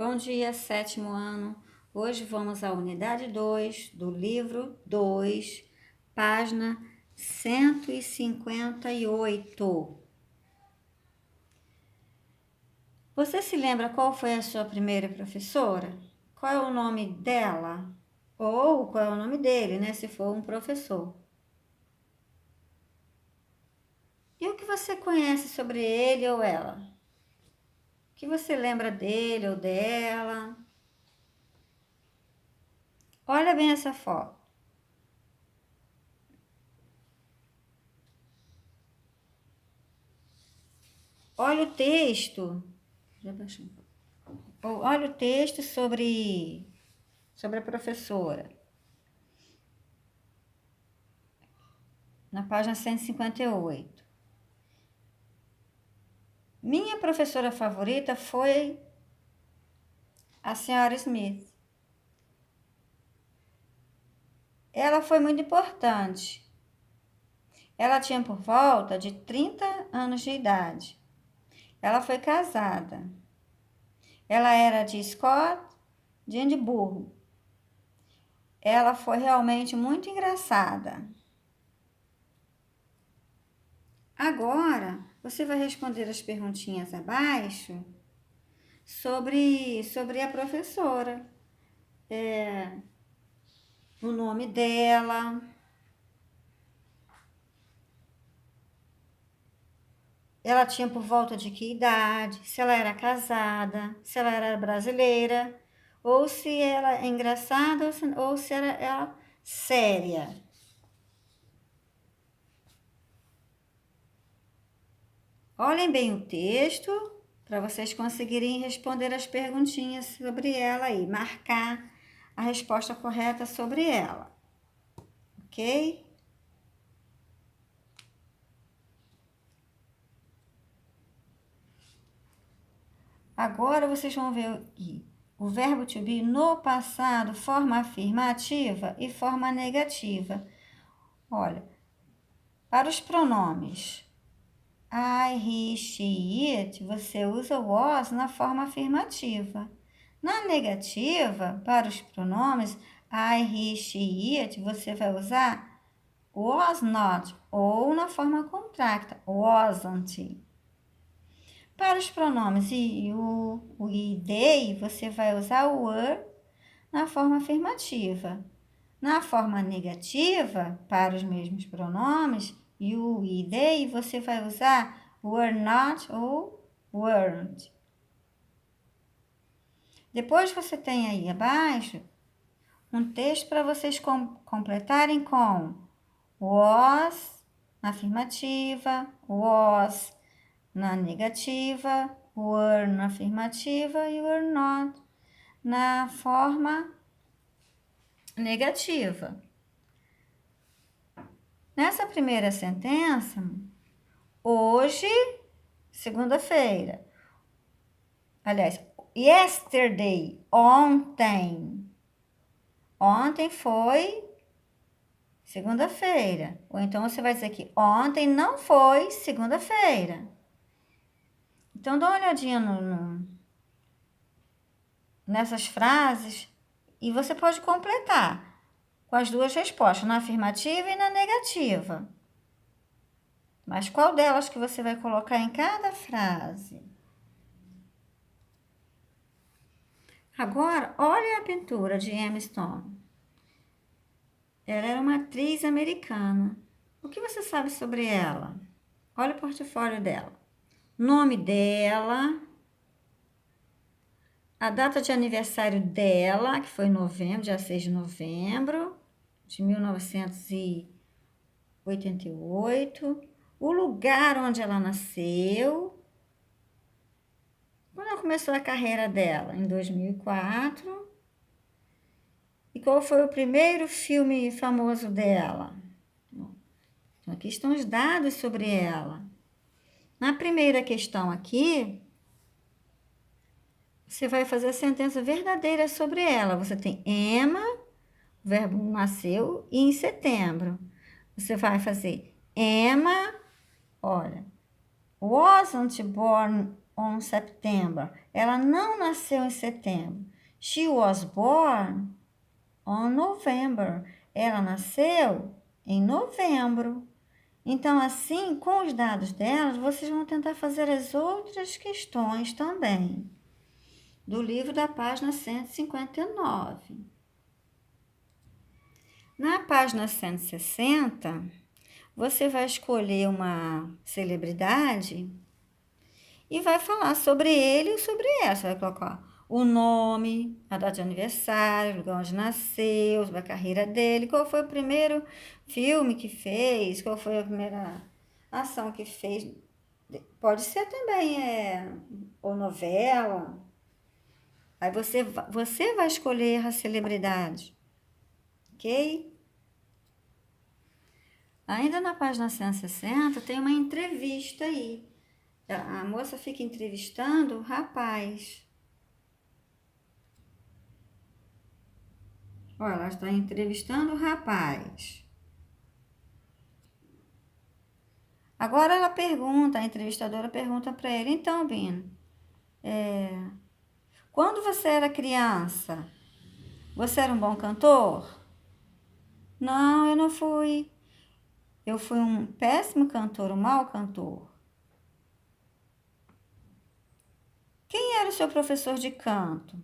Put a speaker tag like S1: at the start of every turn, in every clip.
S1: Bom dia, sétimo ano. Hoje vamos à unidade 2 do livro 2, página 158. Você se lembra qual foi a sua primeira professora? Qual é o nome dela? Ou qual é o nome dele, né? Se for um professor. E o que você conhece sobre ele ou ela? O que você lembra dele ou dela? Olha bem essa foto. Olha o texto. Já baixou. Olha o texto sobre a professora. Na página 158. Minha professora favorita foi a senhora Smith. Ela foi muito importante. Ela tinha por volta de 30 anos de idade. Ela foi casada. Ela era de Scott, de Edimburgo. Ela foi realmente muito engraçada. Agora, você vai responder as perguntinhas abaixo sobre a professora. O nome dela. Ela tinha por volta de que idade? Se ela era casada, se ela era brasileira, ou se ela é engraçada, ou se era ela séria. Olhem bem o texto para vocês conseguirem responder as perguntinhas sobre ela e marcar a resposta correta sobre ela. Ok? Agora vocês vão ver aqui. O verbo to be no passado, forma afirmativa e forma negativa. Olha, para os pronomes I, he, she, it, você usa o was na forma afirmativa. Na negativa, para os pronomes I, he, she, it, você vai usar was not ou na forma contracta, wasn't. Para os pronomes you, we, they, você vai usar o were na forma afirmativa. Na forma negativa, para os mesmos pronomes, you e they, você vai usar were not ou weren't. Depois você tem aí abaixo um texto para vocês completarem com was na afirmativa, was na negativa, were na afirmativa e were not na forma negativa. Nessa primeira sentença, hoje, segunda-feira. Aliás, yesterday, ontem. Ontem foi segunda-feira. Ou então você vai dizer que ontem não foi segunda-feira. Então, dá uma olhadinha nessas frases e você pode completar com as duas respostas, na afirmativa e na negativa. Mas qual delas que você vai colocar em cada frase? Agora, olha a pintura de Emma Stone. Ela era uma atriz americana. O que você sabe sobre ela? Olha o portfólio dela. Nome dela, a data de aniversário dela, que foi em novembro, dia 6 de novembro de 1988, o lugar onde ela nasceu, quando ela começou a carreira dela, em 2004, e qual foi o primeiro filme famoso dela. Então, aqui estão os dados sobre ela. Na primeira questão aqui, você vai fazer a sentença verdadeira sobre ela. Você tem Emma, o verbo nasceu, e em setembro. Você vai fazer Emma, olha, wasn't born on September. Ela não nasceu em setembro. She was born on November. Ela nasceu em novembro. Então, assim, com os dados delas, vocês vão tentar fazer as outras questões também, do livro da página 159. Na página 160, você vai escolher uma celebridade e vai falar sobre ele e sobre ela. Você vai colocar o nome, a data de aniversário, o lugar onde nasceu, a carreira dele, qual foi o primeiro filme que fez, qual foi a primeira ação que fez. Pode ser também ou novela. Aí você vai escolher a celebridade, ok? Ainda na página 160 tem uma entrevista aí. A moça fica entrevistando o rapaz. Olha, ela está entrevistando o rapaz. Agora ela pergunta, a entrevistadora pergunta para ele, então, Bino, quando você era criança, você era um bom cantor? Não, eu não fui. Eu fui um péssimo cantor, um mau cantor. Quem era o seu professor de canto?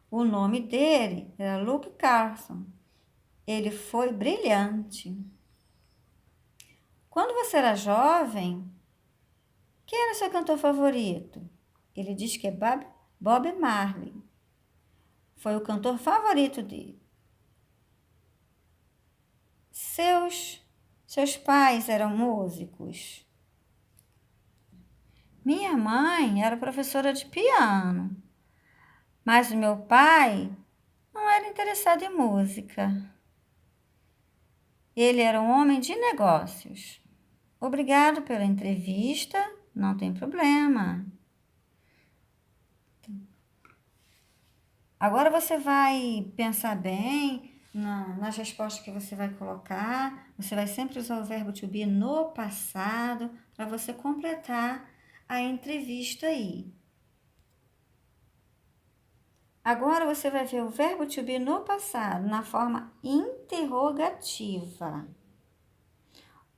S1: O nome dele era Luke Carson. Ele foi brilhante. Quando você era jovem, quem era seu cantor favorito? Ele diz que é Bob Marley. Foi o cantor favorito dele. Seus pais eram músicos? Minha mãe era professora de piano, mas o meu pai não era interessado em música. Ele era um homem de negócios. Obrigado pela entrevista, não tem problema. Agora você vai pensar bem nas respostas que você vai colocar. Você vai sempre usar o verbo to be no passado para você completar a entrevista aí. Agora você vai ver o verbo to be no passado, na forma interrogativa.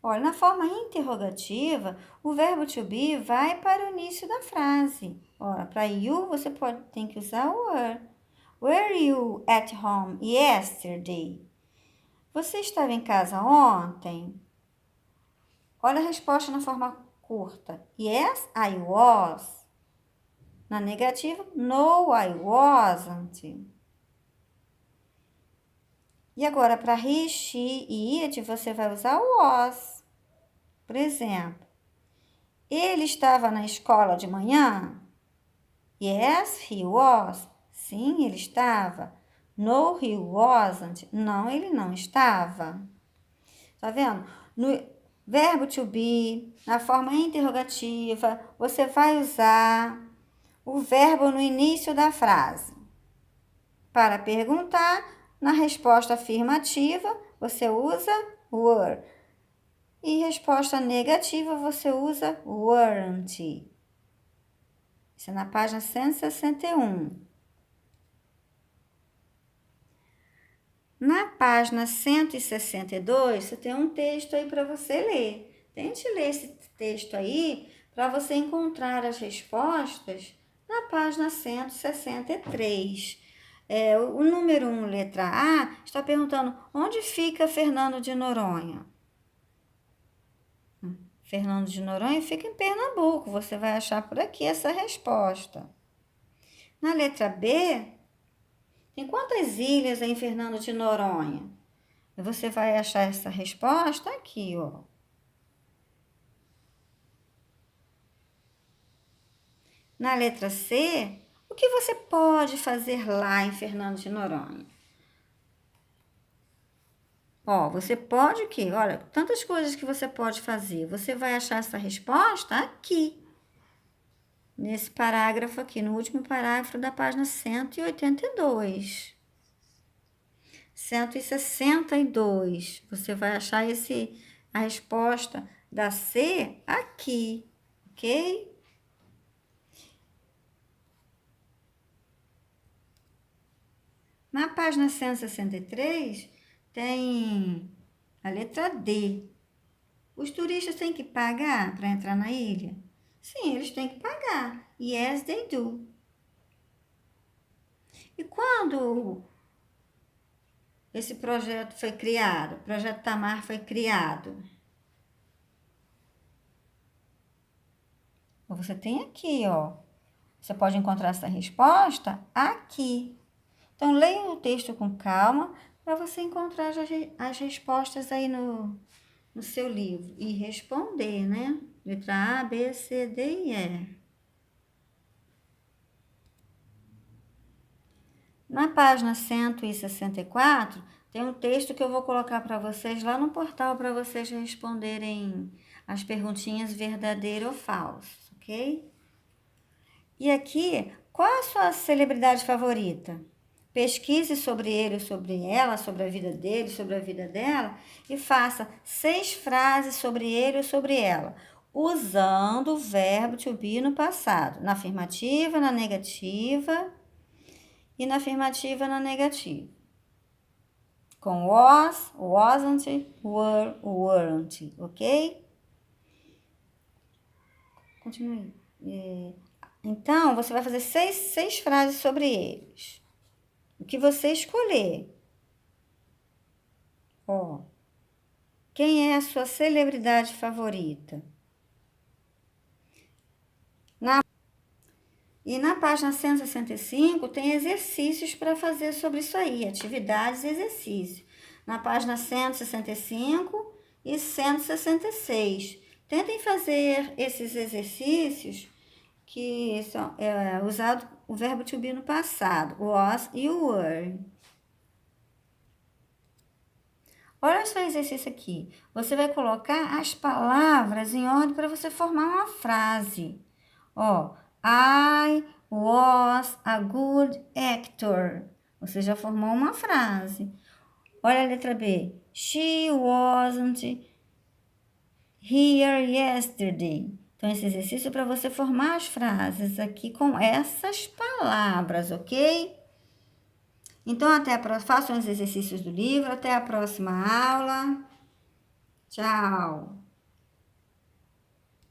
S1: Olha, na forma interrogativa, o verbo to be vai para o início da frase. Ora, para you você tem que usar o were. Were you at home yesterday? Você estava em casa ontem? Olha a resposta na forma curta. Yes, I was. Na negativa, no, I wasn't. E agora, para he, she e it, você vai usar o was. Por exemplo, ele estava na escola de manhã? Yes, he was. Sim, ele estava. No, he wasn't. Não, ele não estava. Tá vendo? No verbo to be, na forma interrogativa, você vai usar o verbo no início da frase. Para perguntar, na resposta afirmativa, você usa were. E resposta negativa, você usa weren't. Isso é na página 161. Na página 162, você tem um texto aí para você ler. Tente ler esse texto aí para você encontrar as respostas na página 163. O número 1, letra A, está perguntando onde fica Fernando de Noronha. Fernando de Noronha fica em Pernambuco. Você vai achar por aqui essa resposta. Na letra B, tem quantas ilhas em Fernando de Noronha? Você vai achar essa resposta aqui, ó. Na letra C, o que você pode fazer lá em Fernando de Noronha? Ó, você pode o quê? Olha, tantas coisas que você pode fazer. Você vai achar essa resposta aqui. Nesse parágrafo aqui, no último parágrafo da página 182. 162. Você vai achar a resposta da C aqui, ok? Na página 163, tem a letra D. Os turistas têm que pagar para entrar na ilha? Sim, eles têm que pagar. Yes, they do. E quando esse projeto foi criado, o projeto Tamar foi criado? Você tem aqui, ó. Você pode encontrar essa resposta aqui. Então, leia o texto com calma para você encontrar as respostas aí no seu livro e responder, né? Letra A, B, C, D e E. Na página 164, tem um texto que eu vou colocar para vocês lá no portal para vocês responderem as perguntinhas verdadeiro ou falso, ok? E aqui, qual a sua celebridade favorita? Pesquise sobre ele, sobre ela, sobre a vida dele, sobre a vida dela e faça 6 frases sobre ele ou sobre ela, usando o verbo to be no passado, na afirmativa, na negativa e na afirmativa, na negativa. Com was, wasn't, were, weren't, ok? Continue. Então, você vai fazer 6 frases sobre eles. O que você escolher. Ó, quem é a sua celebridade favorita? E na página 165 tem exercícios para fazer sobre isso aí, atividades e exercícios. Na página 165 e 166. Tentem fazer esses exercícios que são usado o verbo to be no passado, was e o were. Olha só o exercício aqui. Você vai colocar as palavras em ordem para você formar uma frase. Ó, I was a good actor. Você já formou uma frase. Olha a letra B. She wasn't here yesterday. Então, esse exercício é para você formar as frases aqui com essas palavras, ok? Então, façam os exercícios do livro. Até a próxima aula. Tchau!